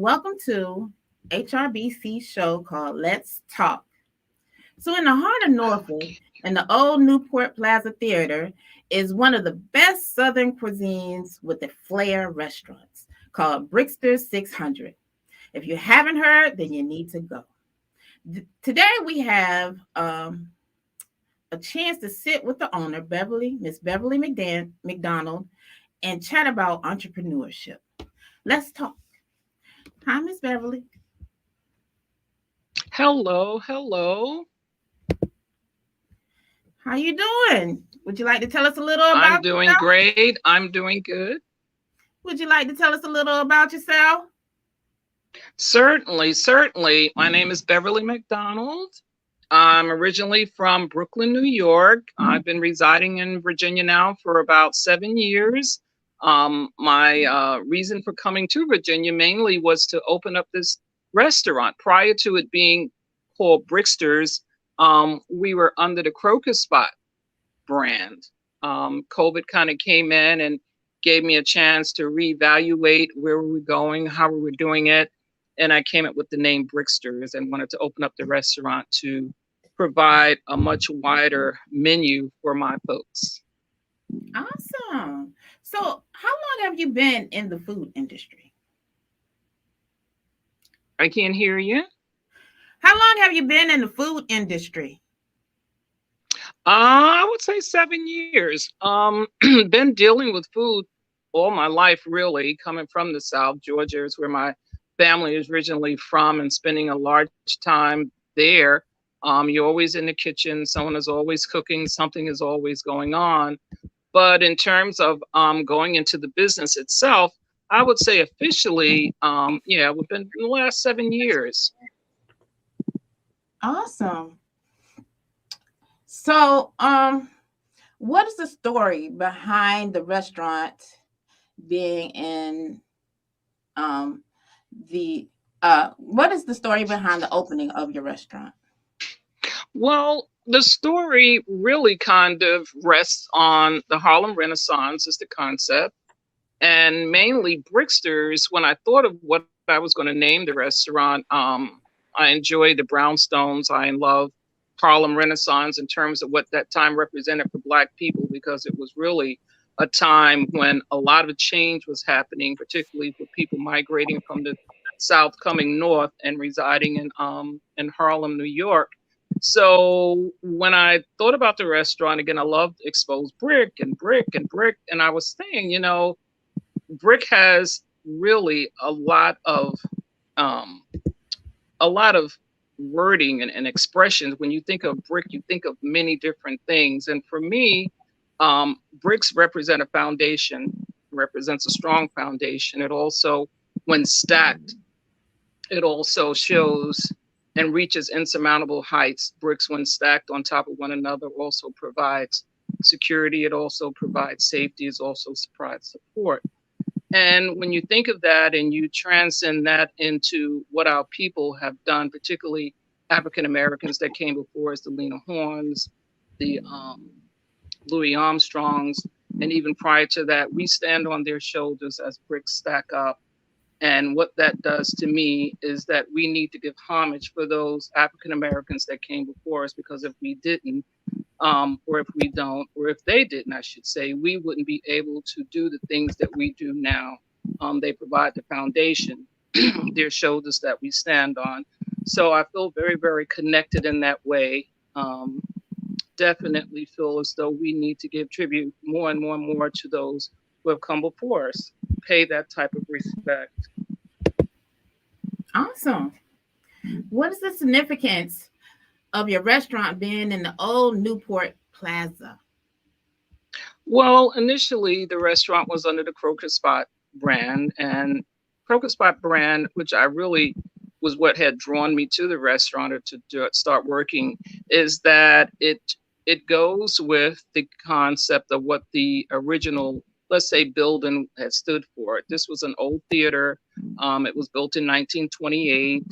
welcome to HRBC show called Let's Talk. So, in the heart of Norfolk, in the old Newport Plaza Theater, is one of the best Southern cuisines with a flair restaurants called Brickster 600. If you haven't heard, then you need to go. Today we have a chance to sit with the owner, Miss Beverly McDonald, and chat about entrepreneurship. Let's talk. Hi, Miss Beverly. Hello, hello. How you doing? Would you like to tell us a little I'm about doing yourself? great. I'm doing good. Would you like to tell us a little about yourself? Certainly, certainly. My name is Beverly McDonald. I'm originally from Brooklyn, New York. I've been residing in Virginia now for about 7 years. My reason for coming to Virginia mainly was to open up this restaurant. Prior to it being called Bricksters, we were under the Crocus Spot brand. COVID kind of came in and gave me a chance to reevaluate where we were going, how we were doing it. And I came up with the name Bricksters and wanted to open up the restaurant to provide a much wider menu for my folks. Awesome. So, how long have you been in the food industry? I can't hear you. How long have you been in the food industry? I would say 7 years. Been dealing with food all my life, really, coming from the South. Georgia is where my family is originally from, and spending a large time there. You're always in the kitchen. Someone is always cooking. Something is always going on. But in terms of going into the business itself, I would say officially, yeah, we've been in the last 7 years. Awesome. So, what is the story behind the restaurant being in the what is the story behind the opening of your restaurant? Well, the story really kind of rests on the Harlem Renaissance as the concept, and mainly Bricksters. When I thought of what I was going to name the restaurant, I enjoy the brownstones. I love Harlem Renaissance in terms of what that time represented for Black people, because it was really a time when a lot of change was happening, particularly for people migrating from the South coming north and residing in Harlem, New York. So when I thought about the restaurant again, I loved exposed brick and brick and brick, and I was saying, brick has really um, a lot of wording and expressions. When you think of brick, you think of many different things. And for me, bricks represent a foundation, represents a strong foundation. It also, when stacked, it also shows and reaches insurmountable heights. Bricks, when stacked on top of one another, also provides security. It also provides safety. It also provides support. And when you think of that and you transcend that into what our people have done, particularly African Americans that came before us, the Lena Hornes, the Louis Armstrongs, and even prior to that, we stand on their shoulders as bricks stack up. And what that does to me is that we need to give homage for those African Americans that came before us, because if we didn't, or if we don't, or if they didn't, I should say, we wouldn't be able to do the things that we do now. They provide the foundation, their shoulders that we stand on. So I feel very, very connected in that way. Definitely feel as though we need to give tribute more and more and more to those who have come before us. Pay that type of respect. Awesome. What is the significance of your restaurant being in the old Newport Plaza? Well, initially the restaurant was under the Crocus Spot brand, and Crocus Spot brand, which I really was what had drawn me to the restaurant or to start working, is that it goes with the concept of what the original, let's say, building had stood for. This was an old theater. It was built in 1928.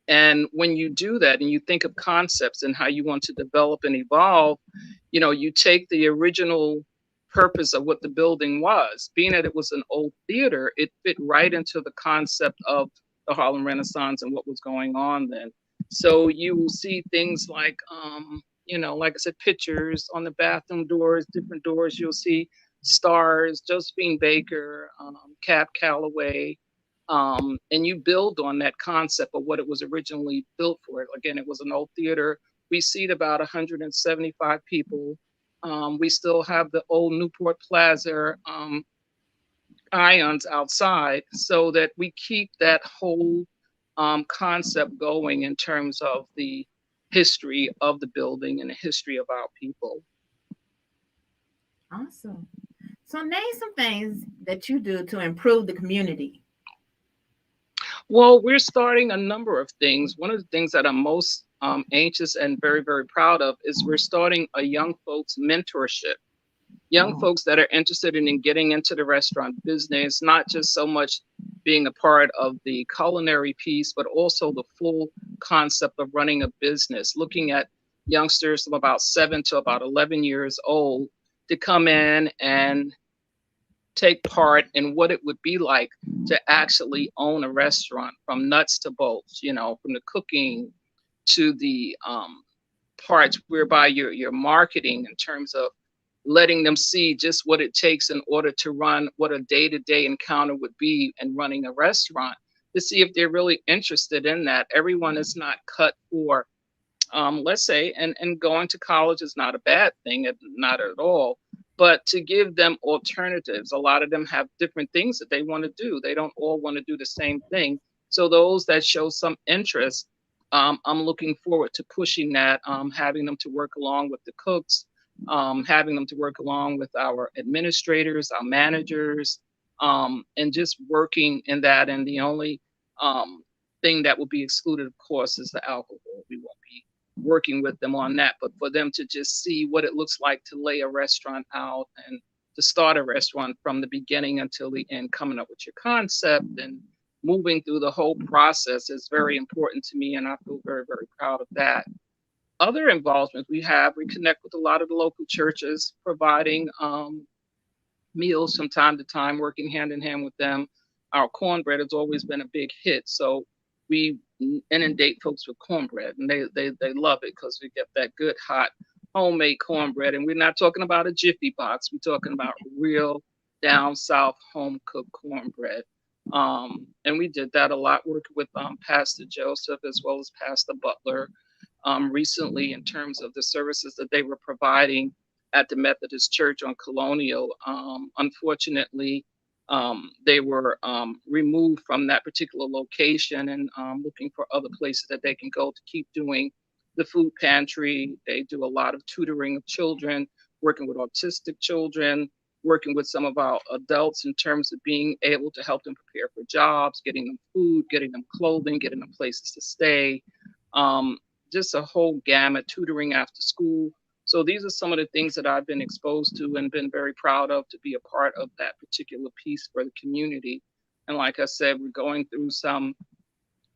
And when you do that and you think of concepts and how you want to develop and evolve, you take the original purpose of what the building was. Being that it was an old theater, it fit right into the concept of the Harlem Renaissance and what was going on then. So you will see things like, like I said, pictures on the bathroom doors, different doors. You'll see stars, Josephine Baker, Cab Calloway, and you build on that concept of what it was originally built for. Again, it was an old theater. We seat about 175 people. We still have the old Newport Plaza ions outside, so that we keep that whole concept going in terms of the history of the building and the history of our people. Awesome. So name some things that you do to improve the community. Well, we're starting a number of things. One of the things that I'm most anxious and very, very proud of is we're starting a young folks mentorship. Young Oh, folks that are interested in getting into the restaurant business, not just so much being a part of the culinary piece, but also the full concept of running a business, looking at youngsters from about 7 to about 11 years old to come in and take part in what it would be like to actually own a restaurant from nuts to bolts, from the cooking to the parts whereby you're marketing in terms of letting them see just what it takes in order to run what a day-to-day encounter would be in running a restaurant, to see if they're really interested in that. Everyone is not cut for, let's say, and going to college is not a bad thing, not at all, but to give them alternatives. A lot of them have different things that they want to do. They don't all want to do the same thing. So those that show some interest, I'm looking forward to pushing that, having them to work along with the cooks, having them to work along with our administrators, our managers, and just working in that. And the only thing that will be excluded, of course, is the alcohol. We won't be working with them on that, but for them to just see what it looks like to lay a restaurant out and to start a restaurant from the beginning until the end, coming up with your concept and moving through the whole process is very important to me. And I feel very, very proud of that. Other involvements we connect with a lot of the local churches, providing meals from time to time, working hand in hand with them. Our cornbread has always been a big hit, so we inundate folks with cornbread, and they love it because we get that good hot homemade cornbread. And we're not talking about a jiffy box; we're talking about real down south home cooked cornbread. And we did that a lot, working with Pastor Joseph as well as Pastor Butler recently in terms of the services that they were providing at the Methodist Church on Colonial. Unfortunately, they were removed from that particular location and looking for other places that they can go to keep doing the food pantry. They do a lot of tutoring of children, working with autistic children, working with some of our adults in terms of being able to help them prepare for jobs, getting them food, getting them clothing, getting them places to stay. Um, just a whole gamut, tutoring after school. So these are some of the things that I've been exposed to and been very proud of to be a part of that particular piece for the community. And like I said, we're going through some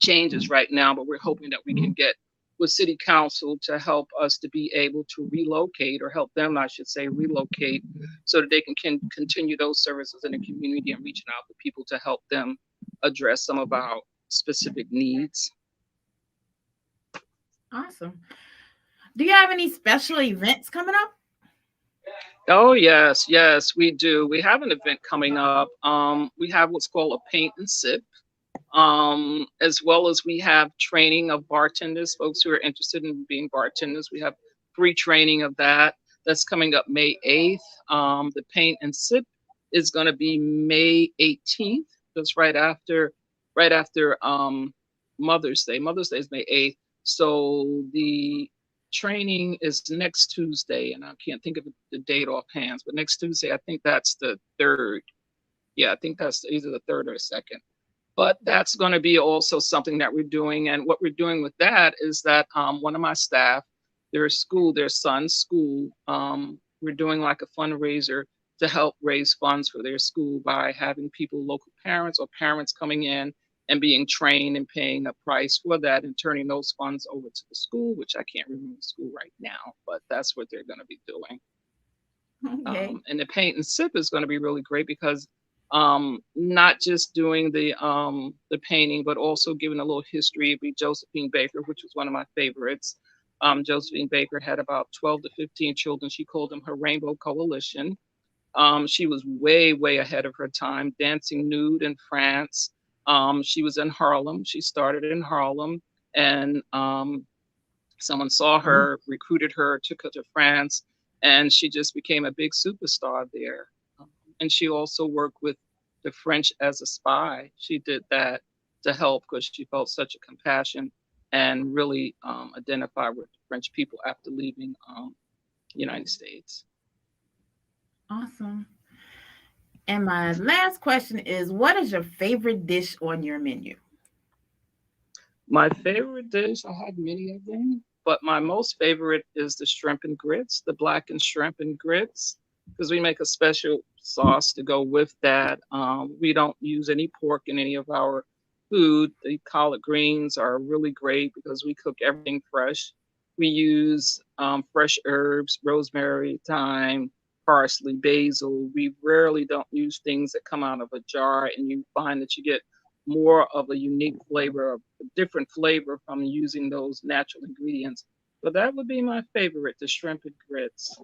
changes right now, but we're hoping that we can get with city council to help us to be able to relocate, or help them, I should say, relocate, so that they can continue those services in the community and reaching out to people to help them address some of our specific needs. awesome. Do you have any special events coming up? Oh yes, yes, we do. We have an event coming up. We have what's called a paint and sip, as well as we have training of bartenders, folks who are interested in being bartenders. We have free training of that. That's coming up May 8th. The paint and sip is going to be May 18th. That's right after Mother's Day. Mother's Day is May 8th. So the training is next Tuesday, and I can't think of the date offhand, but next Tuesday, I think that's the third. Yeah, I think that's either the third or the second. But that's going to be also something that we're doing. And what we're doing with that is that one of my staff, their son's school, we're doing like a fundraiser to help raise funds for their school by having people, local parents or parents, coming in and being trained and paying a price for that and turning those funds over to the school, which I can't remember the school right now, but that's what they're going to be doing. Okay. And the paint and sip is going to be really great because not just doing the painting, but also giving a little history of Josephine Baker, which was one of my favorites. Josephine Baker had about 12 to 15 children. She called them her Rainbow Coalition. She was way, way ahead of her time, dancing nude in France. She was in Harlem. She started in Harlem, and someone saw her, recruited her, took her to France, and she just became a big superstar there. And she also worked with the French as a spy. She did that to help because she felt such a compassion and really identified with the French people after leaving United States. Awesome. And my last question is, what is your favorite dish on your menu? My favorite dish, I had many of them, but my most favorite is the shrimp and grits, the blackened shrimp and grits, because we make a special sauce to go with that. We don't use any pork in any of our food. The collard greens are really great because we cook everything fresh. We use fresh herbs, rosemary, thyme, parsley, basil. We rarely don't use things that come out of a jar, and you find that you get more of a unique flavor, a different flavor from using those natural ingredients. But that would be my favorite, the shrimp and grits.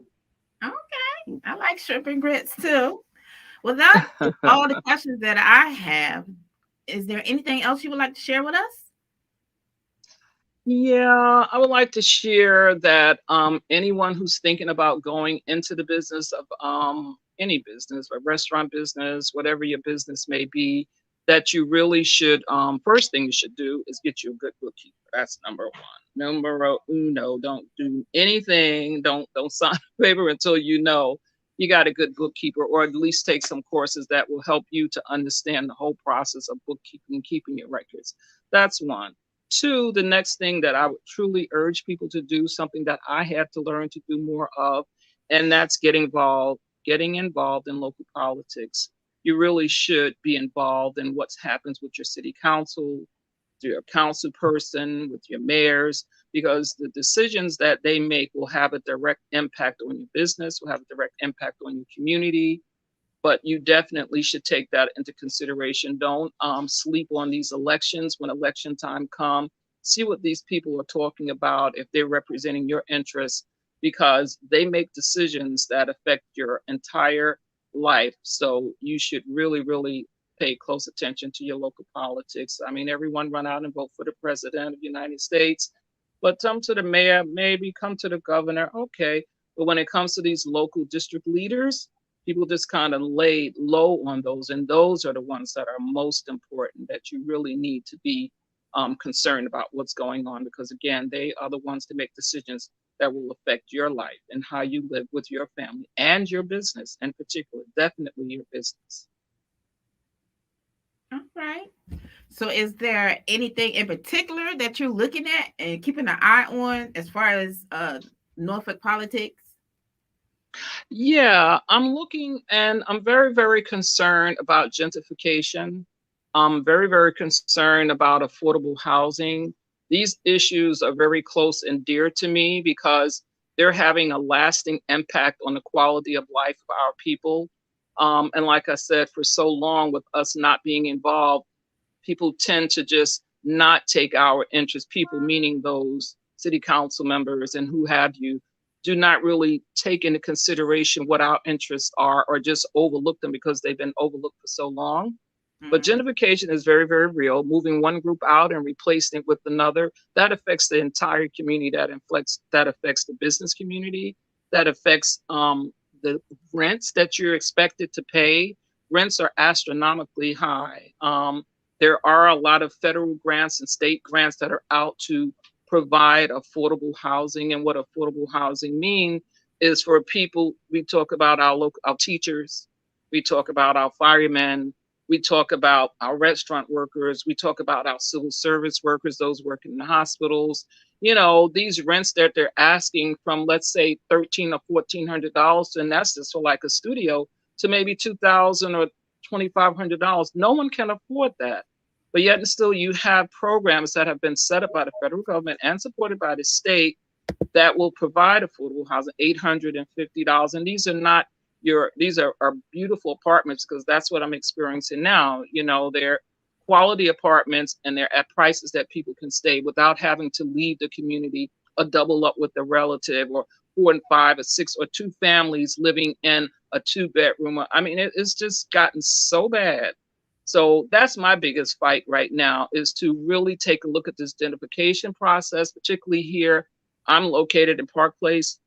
Okay. I like shrimp and grits too. Well, that's all the questions that I have. Is there anything else you would like to share with us? Yeah, I would like to share that anyone who's thinking about going into the business of any business, a restaurant business, whatever your business may be, that you really should, first thing you should do is get you a good bookkeeper. That's number one. Numero uno, don't do anything, don't sign a paper until you know you got a good bookkeeper, or at least take some courses that will help you to understand the whole process of bookkeeping, keeping your records. That's one. Two, the next thing that I would truly urge people to do, something that I had to learn to do more of, and that's getting involved in local politics. You really should be involved in what happens with your city council, your council person, with your mayors, because the decisions that they make will have a direct impact on your business, will have a direct impact on your community, but you definitely should take that into consideration. Don't sleep on these elections. When election time comes, see what these people are talking about, if they're representing your interests, because they make decisions that affect your entire life. So you should really, really pay close attention to your local politics. I mean, everyone run out and vote for the president of the United States, but come to the mayor, maybe come to the governor, okay. But when it comes to these local district leaders, people just kind of lay low on those, and those are the ones that are most important, that you really need to be concerned about what's going on, because again, they are the ones to make decisions that will affect your life and how you live with your family and your business, in particular, definitely your business. All right. So, is there anything in particular that you're looking at and keeping an eye on as far as Norfolk politics? Yeah, I'm looking, and I'm very, very concerned about gentrification. I'm very, very concerned about affordable housing. These issues are very close and dear to me because they're having a lasting impact on the quality of life of our people. And like I said, for so long, with us not being involved, people tend to just not take our interest. People, meaning those city council members and who have you, do not really take into consideration what our interests are, or just overlook them because they've been overlooked for so long. But Mm-hmm. gentrification is very, very real. Moving one group out and replacing it with another, that affects the entire community. That affects the business community. That affects the rents that you're expected to pay. Rents are astronomically high. There are a lot of federal grants and state grants that are out to provide affordable housing. And what affordable housing means is for people. We talk about our teachers, we talk about our firemen, we talk about our restaurant workers, we talk about our civil service workers, those working in the hospitals. These rents that they're asking from, let's say, $1,300 or $1,400, and that's just for like a studio, to maybe $2,000 or $2,500. No one can afford that. But yet and still, you have programs that have been set up by the federal government and supported by the state that will provide affordable housing, $850. And these are not are beautiful apartments, because that's what I'm experiencing now. They're quality apartments, and they're at prices that people can stay without having to leave the community or double up with a relative, or four and five or six or two families living in a two-bedroom. I mean, it's just gotten so bad. So that's my biggest fight right now, is to really take a look at this identification process, particularly here. I'm located in Park Place,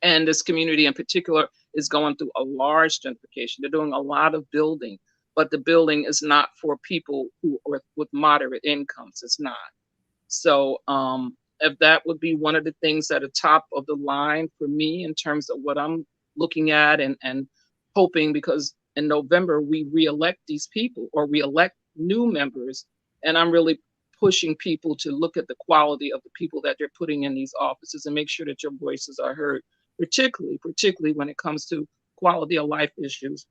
and this community in particular is going through a large gentrification. They're doing a lot of building, but the building is not for people who are with moderate incomes. It's not. So if that would be one of the things at the top of the line for me in terms of what I'm looking at, and hoping, because in November we reelect these people, or reelect new members, and I'm really pushing people to look at the quality of the people that they're putting in these offices, and make sure that your voices are heard, particularly when it comes to quality of life issues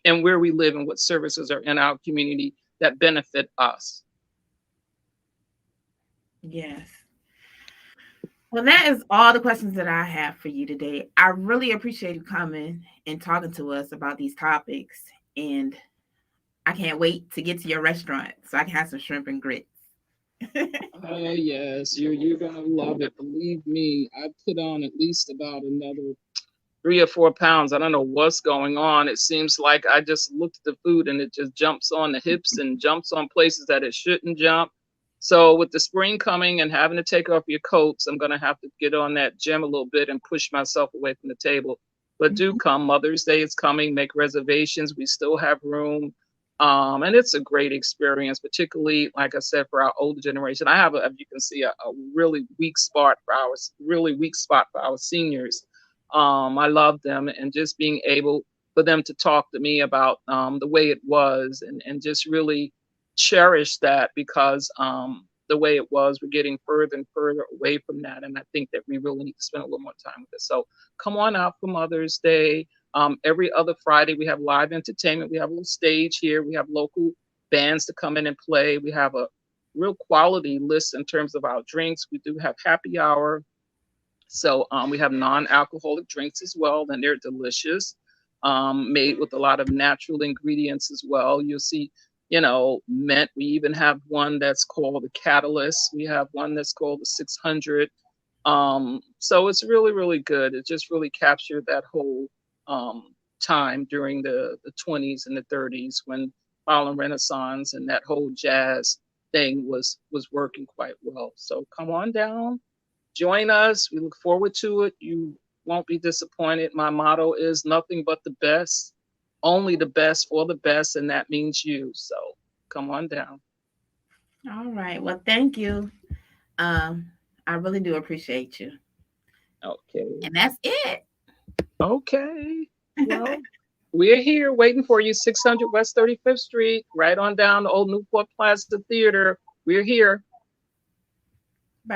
and where we live and what services are in our community that benefit us. Yes. Well, that is all the questions that I have for you today. I really appreciate you coming and talking to us about these topics. And I can't wait to get to your restaurant so I can have some shrimp and grits. Oh yes, you're gonna love it. Believe me, I put on at least about another 3 or 4 pounds. I don't know what's going on. It seems like I just looked at the food and it just jumps on the hips and jumps on places that it shouldn't jump. So with the spring coming and having to take off your coats, I'm gonna have to get on that gym a little bit and push myself away from the table. But do come. Mother's Day is coming. Make reservations. We still have room. And it's a great experience, particularly, like I said, for our older generation. I have, as you can see, a really weak spot for our seniors. I love them, and just being able for them to talk to me about the way it was, and just really cherish that, because the way it was, we're getting further and further away from that. And I think that we really need to spend a little more time with it. So come on out for Mother's Day. Every other Friday, we have live entertainment. We have a little stage here. We have local bands to come in and play. We have a real quality list in terms of our drinks. We do have happy hour. So we have non-alcoholic drinks as well, and they're delicious, made with a lot of natural ingredients as well. You'll see, mint. We even have one that's called the Catalyst. We have one that's called the 600. So it's really, really good. It just really captured that whole time during the 20s and the 30s, when Harlem Renaissance and that whole jazz thing was working quite well. So come on down, join us. We look forward to it. You won't be disappointed. My motto is nothing but the best, only the best for the best, and that means you. So come on down. All right. Well, thank you. Um, I really do appreciate you. Okay. And that's it. Okay. Well, we're here waiting for you, 600 West 35th Street, right on down the old Newport Plaza Theater. We're here.